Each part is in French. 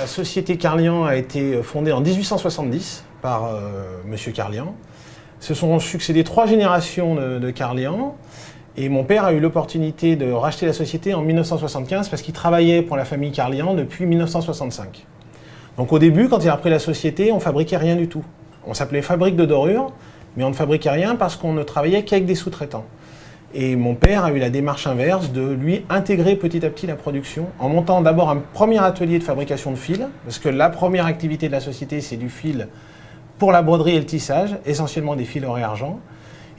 La société Carlian a été fondée en 1870 par Monsieur Carlian. Se sont succédé 3 générations de Carlian. Et mon père a eu l'opportunité de racheter la société en 1975 parce qu'il travaillait pour la famille Carlian depuis 1965. Donc au début, quand il a repris la société, on ne fabriquait rien du tout. On s'appelait Fabrique de Dorure, mais on ne fabriquait rien parce qu'on ne travaillait qu'avec des sous-traitants. Et mon père a eu la démarche inverse de lui intégrer petit à petit la production en montant d'abord un premier atelier de fabrication de fils, parce que la première activité de la société, c'est du fil pour la broderie et le tissage, essentiellement des fils or et argent.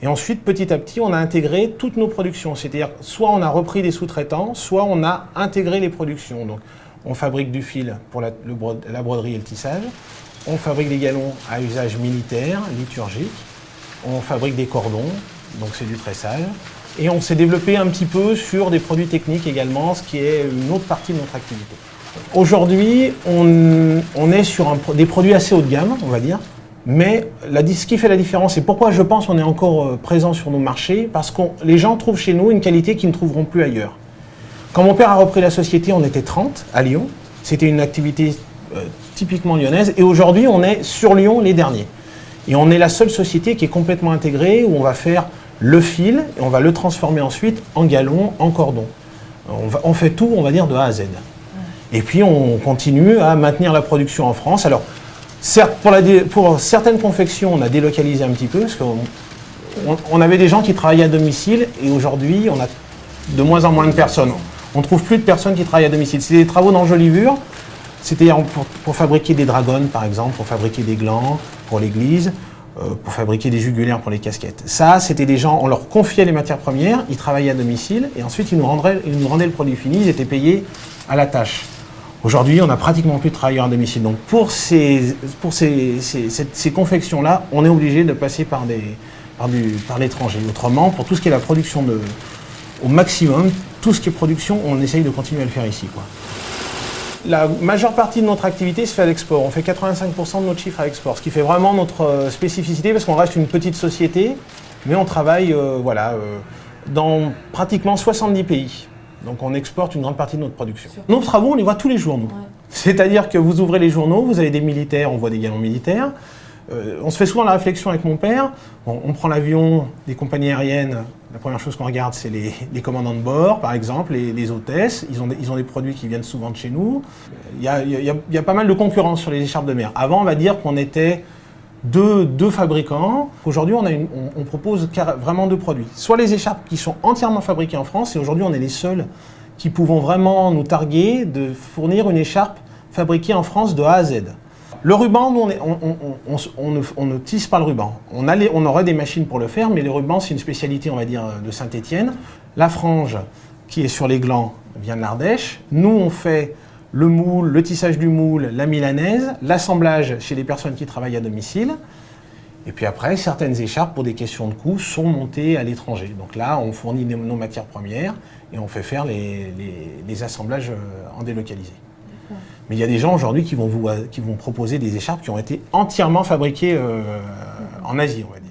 Et ensuite, petit à petit, on a intégré toutes nos productions. C'est-à-dire, soit on a repris des sous-traitants, soit on a intégré les productions. Donc, on fabrique du fil pour la broderie et le tissage. On fabrique des galons à usage militaire, liturgique. On fabrique des cordons, donc c'est du tressage. Et on s'est développé un petit peu sur des produits techniques également, ce qui est une autre partie de notre activité. Aujourd'hui, on est sur des produits assez haut de gamme, on va dire. Mais ce qui fait la différence, et pourquoi je pense qu'on est encore présent sur nos marchés, parce que les gens trouvent chez nous une qualité qu'ils ne trouveront plus ailleurs. Quand mon père a repris la société, on était 30 à Lyon. C'était une activité typiquement lyonnaise. Et aujourd'hui, on est sur Lyon les derniers. Et on est la seule société qui est complètement intégrée, où on va faire le fil, et on va le transformer ensuite en galon, en cordon. On fait tout, on va dire, de A à Z. Et puis, on continue à maintenir la production en France. Alors, certes, pour certaines confections, on a délocalisé un petit peu, parce qu'on avait des gens qui travaillaient à domicile, et aujourd'hui, on a de moins en moins de personnes. On ne trouve plus de personnes qui travaillent à domicile. C'est des travaux d'enjolivure, c'était pour fabriquer des dragons, par exemple, pour fabriquer des glands pour l'église, pour fabriquer des jugulaires pour les casquettes. Ça, c'était des gens, on leur confiait les matières premières, ils travaillaient à domicile, et ensuite, ils nous rendaient le produit fini, ils étaient payés à la tâche. Aujourd'hui, on n'a pratiquement plus de travailleurs à domicile. Donc pour ces confections-là, on est obligé de passer par l'étranger. Autrement, pour tout ce qui est la production au maximum, tout ce qui est production, on essaye de continuer à le faire ici, quoi. La majeure partie de notre activité se fait à l'export. On fait 85% de notre chiffre à l'export, ce qui fait vraiment notre spécificité, parce qu'on reste une petite société, mais on travaille dans pratiquement 70 pays. Donc on exporte une grande partie de notre production. Nos travaux, on les voit tous les jours, nous. Ouais. C'est-à-dire que vous ouvrez les journaux, vous avez des militaires, on voit des galons militaires. On se fait souvent la réflexion avec mon père. Bon, on prend l'avion des compagnies aériennes. La première chose qu'on regarde, c'est les commandants de bord, par exemple, les hôtesses. Ils ont des produits qui viennent souvent de chez nous. Il y a pas mal de concurrence sur les écharpes de mer. Avant, on va dire qu'on était deux fabricants. Aujourd'hui, on propose vraiment 2 produits. Soit les écharpes qui sont entièrement fabriquées en France, et aujourd'hui, on est les seuls qui pouvons vraiment nous targuer de fournir une écharpe fabriquée en France de A à Z. Le ruban, nous, on ne tisse pas le ruban. On aurait des machines pour le faire, mais le ruban, c'est une spécialité, on va dire, de Saint-Étienne. La frange, qui est sur les glands, vient de l'Ardèche. Nous, on fait le moule, le tissage du moule, la milanaise, l'assemblage chez les personnes qui travaillent à domicile. Et puis après, certaines écharpes, pour des questions de coût, sont montées à l'étranger. Donc là, on fournit nos matières premières et on fait faire les assemblages en délocalisé. Mais il y a des gens aujourd'hui qui vont proposer des écharpes qui ont été entièrement fabriquées en Asie, on va dire.